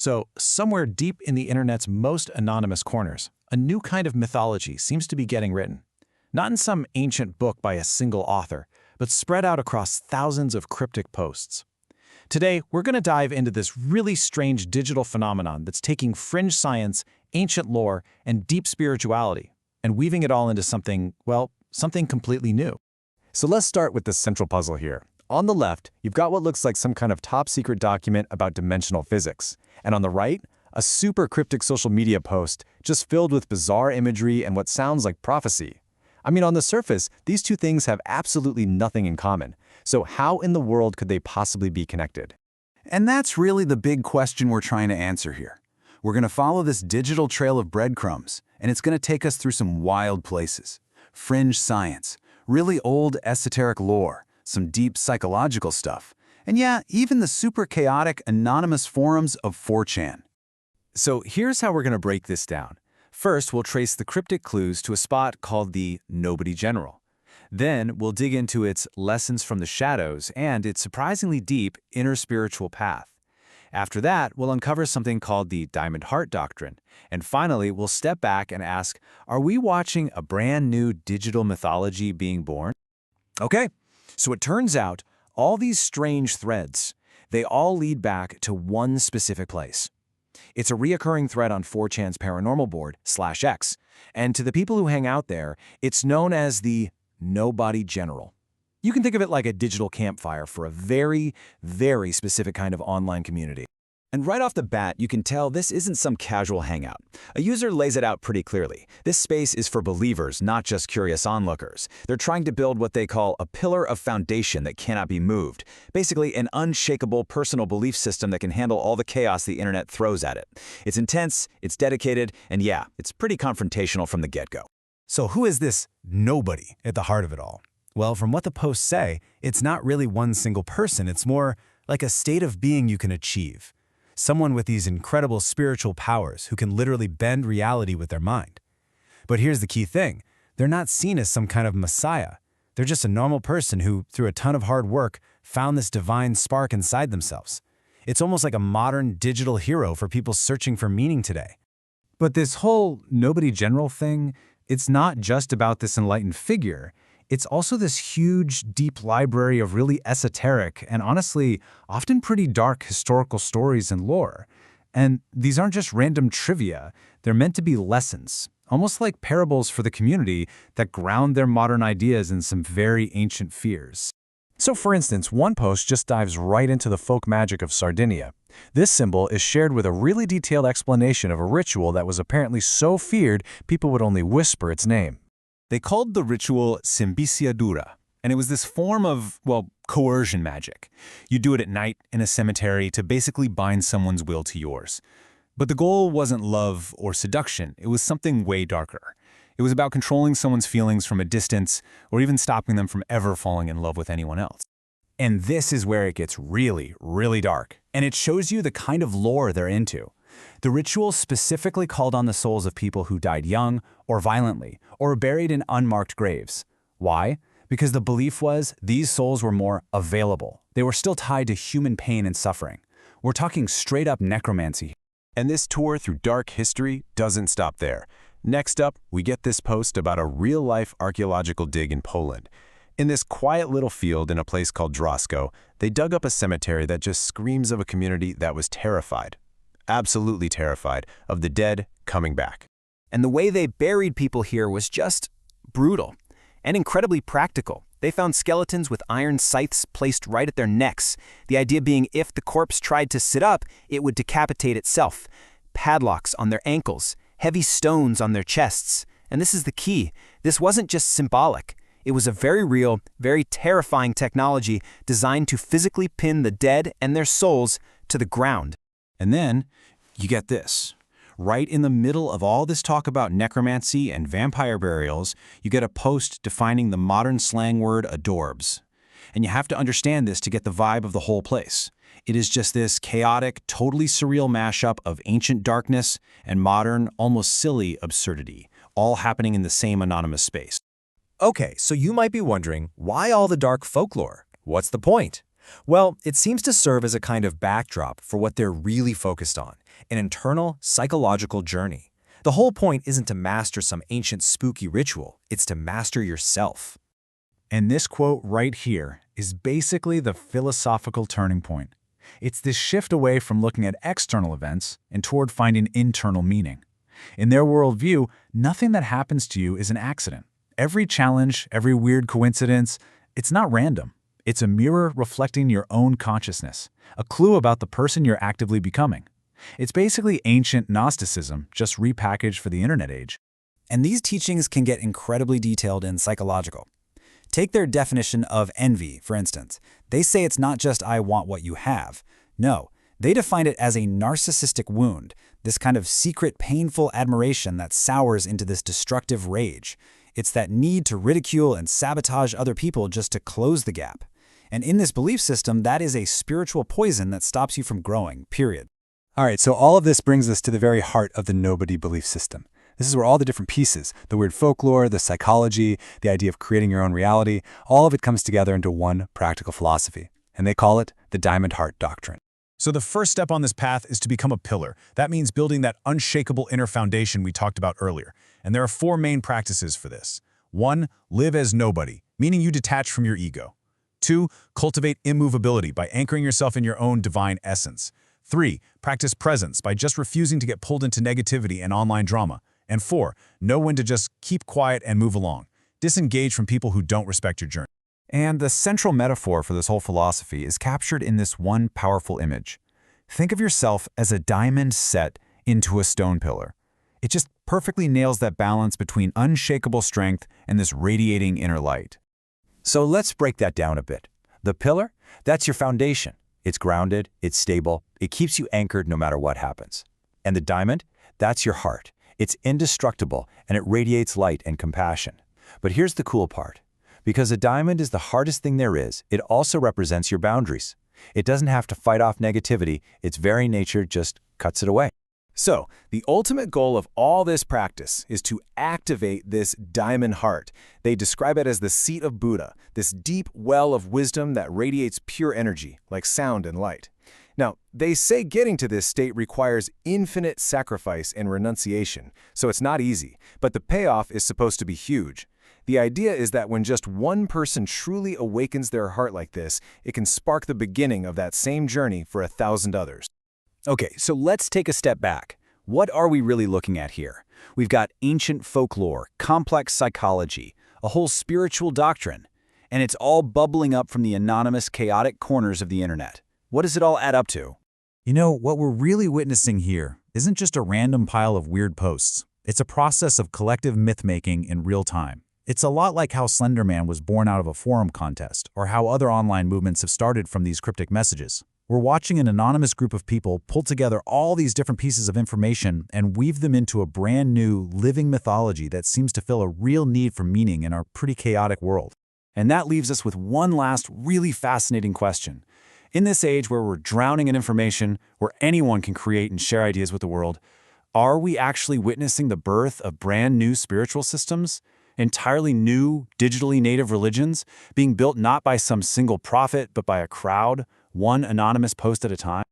So, somewhere deep in the internet's most anonymous corners, a new kind of mythology seems to be getting written. Not in some ancient book by a single author, but spread out across thousands of cryptic posts. Today, we're going to dive into this really strange digital phenomenon that's taking fringe science, ancient lore, and deep spirituality, and weaving it all into something, well, something completely new. So let's start with the central puzzle here. On the left, you've got what looks like some kind of top-secret document about dimensional physics. And on the right, a super cryptic social media post just filled with bizarre imagery and what sounds like prophecy. I mean, on the surface, these two things have absolutely nothing in common. So how in the world could they possibly be connected? And that's really the big question we're trying to answer here. We're going to follow this digital trail of breadcrumbs, and it's going to take us through some wild places. Fringe science, really old esoteric lore, some deep psychological stuff, and yeah, even the super chaotic anonymous forums of 4chan. So here's how we're going to break this down. First, we'll trace the cryptic clues to a spot called the Nobody General. Then, we'll dig into its lessons from the shadows and its surprisingly deep inner spiritual path. After that, we'll uncover something called the Diamond Heart Doctrine. And finally, we'll step back and ask, are we watching a brand new digital mythology being born? Okay, so it turns out, all these strange threads, they all lead back to one specific place. It's a reoccurring thread on 4chan's paranormal board, /X, and to the people who hang out there, it's known as the Nobody General. You can think of it like a digital campfire for a very, very specific kind of online community. And right off the bat, you can tell this isn't some casual hangout. A user lays it out pretty clearly. This space is for believers, not just curious onlookers. They're trying to build what they call a pillar of foundation that cannot be moved. Basically, an unshakable personal belief system that can handle all the chaos the internet throws at it. It's intense, it's dedicated, and yeah, it's pretty confrontational from the get-go. So who is this nobody at the heart of it all? Well, from what the posts say, it's not really one single person. It's more like a state of being you can achieve. Someone with these incredible spiritual powers who can literally bend reality with their mind. But here's the key thing. They're not seen as some kind of messiah. They're just a normal person who, through a ton of hard work, found this divine spark inside themselves. It's almost like a modern digital hero for people searching for meaning today. But this whole Nobody General thing, it's not just about this enlightened figure. It's also this huge, deep library of really esoteric and honestly, often pretty dark historical stories and lore. And these aren't just random trivia, they're meant to be lessons, almost like parables for the community that ground their modern ideas in some very ancient fears. So for instance, one post just dives right into the folk magic of Sardinia. This symbol is shared with a really detailed explanation of a ritual that was apparently so feared people would only whisper its name. They called the ritual Simbiciadura, and it was this form of, well, coercion magic. You do it at night in a cemetery to basically bind someone's will to yours. But the goal wasn't love or seduction, it was something way darker. It was about controlling someone's feelings from a distance, or even stopping them from ever falling in love with anyone else. And this is where it gets really, really dark. And it shows you the kind of lore they're into. The ritual specifically called on the souls of people who died young or violently or were buried in unmarked graves. Why? Because the belief was these souls were more available. They were still tied to human pain and suffering. We're talking straight-up necromancy. And this tour through dark history doesn't stop there. Next up, we get this post about a real-life archaeological dig in Poland. In this quiet little field in a place called Drosko, they dug up a cemetery that just screams of a community that was terrified. Absolutely terrified of the dead coming back. And the way they buried people here was just brutal and incredibly practical. They found skeletons with iron scythes placed right at their necks, the idea being if the corpse tried to sit up, it would decapitate itself. Padlocks on their ankles, heavy stones on their chests. And this is the key. This wasn't just symbolic. It was a very real, very terrifying technology designed to physically pin the dead and their souls to the ground. And then, you get this. Right in the middle of all this talk about necromancy and vampire burials, you get a post defining the modern slang word adorbs. And you have to understand this to get the vibe of the whole place. It is just this chaotic, totally surreal mashup of ancient darkness and modern, almost silly absurdity, all happening in the same anonymous space. Okay, so you might be wondering, why all the dark folklore? What's the point? Well, it seems to serve as a kind of backdrop for what they're really focused on, an internal, psychological journey. The whole point isn't to master some ancient spooky ritual, it's to master yourself. And this quote right here is basically the philosophical turning point. It's this shift away from looking at external events and toward finding internal meaning. In their worldview, nothing that happens to you is an accident. Every challenge, every weird coincidence, it's not random. It's a mirror reflecting your own consciousness, a clue about the person you're actively becoming. It's basically ancient Gnosticism, just repackaged for the internet age. And these teachings can get incredibly detailed and psychological. Take their definition of envy, for instance. They say it's not just I want what you have. No, they define it as a narcissistic wound, this kind of secret, painful admiration that sours into this destructive rage. It's that need to ridicule and sabotage other people just to close the gap. And in this belief system, that is a spiritual poison that stops you from growing, period. All right, so all of this brings us to the very heart of the nobody belief system. This is where all the different pieces, the weird folklore, the psychology, the idea of creating your own reality, all of it comes together into one practical philosophy. And they call it the Diamond Heart Doctrine. So the first step on this path is to become a pillar. That means building that unshakable inner foundation we talked about earlier. And there are 4 main practices for this. 1. Live as nobody, meaning you detach from your ego. 2. Cultivate immovability by anchoring yourself in your own divine essence. 3. Practice presence by just refusing to get pulled into negativity and online drama. And 4. Know when to just keep quiet and move along. Disengage from people who don't respect your journey. And the central metaphor for this whole philosophy is captured in this one powerful image. Think of yourself as a diamond set into a stone pillar. It just perfectly nails that balance between unshakable strength and this radiating inner light. So let's break that down a bit. The pillar, that's your foundation. It's grounded, it's stable, it keeps you anchored no matter what happens. And the diamond, that's your heart. It's indestructible and it radiates light and compassion. But here's the cool part. Because a diamond is the hardest thing there is, it also represents your boundaries. It doesn't have to fight off negativity, its very nature just cuts it away. So, the ultimate goal of all this practice is to activate this diamond heart. They describe it as the seat of Buddha, this deep well of wisdom that radiates pure energy, like sound and light. Now, they say getting to this state requires infinite sacrifice and renunciation, so it's not easy, but the payoff is supposed to be huge. The idea is that when just one person truly awakens their heart like this, it can spark the beginning of that same journey for 1,000 others. Okay, so let's take a step back. What are we really looking at here? We've got ancient folklore, complex psychology, a whole spiritual doctrine, and it's all bubbling up from the anonymous, chaotic corners of the internet. What does it all add up to? You know, what we're really witnessing here isn't just a random pile of weird posts. It's a process of collective myth-making in real time. It's a lot like how Slender Man was born out of a forum contest, or how other online movements have started from these cryptic messages. We're watching an anonymous group of people pull together all these different pieces of information and weave them into a brand new, living mythology that seems to fill a real need for meaning in our pretty chaotic world. And that leaves us with one last really fascinating question. In this age where we're drowning in information, where anyone can create and share ideas with the world, are we actually witnessing the birth of brand new spiritual systems? Entirely new, digitally native religions being built not by some single prophet, but by a crowd, one anonymous post at a time?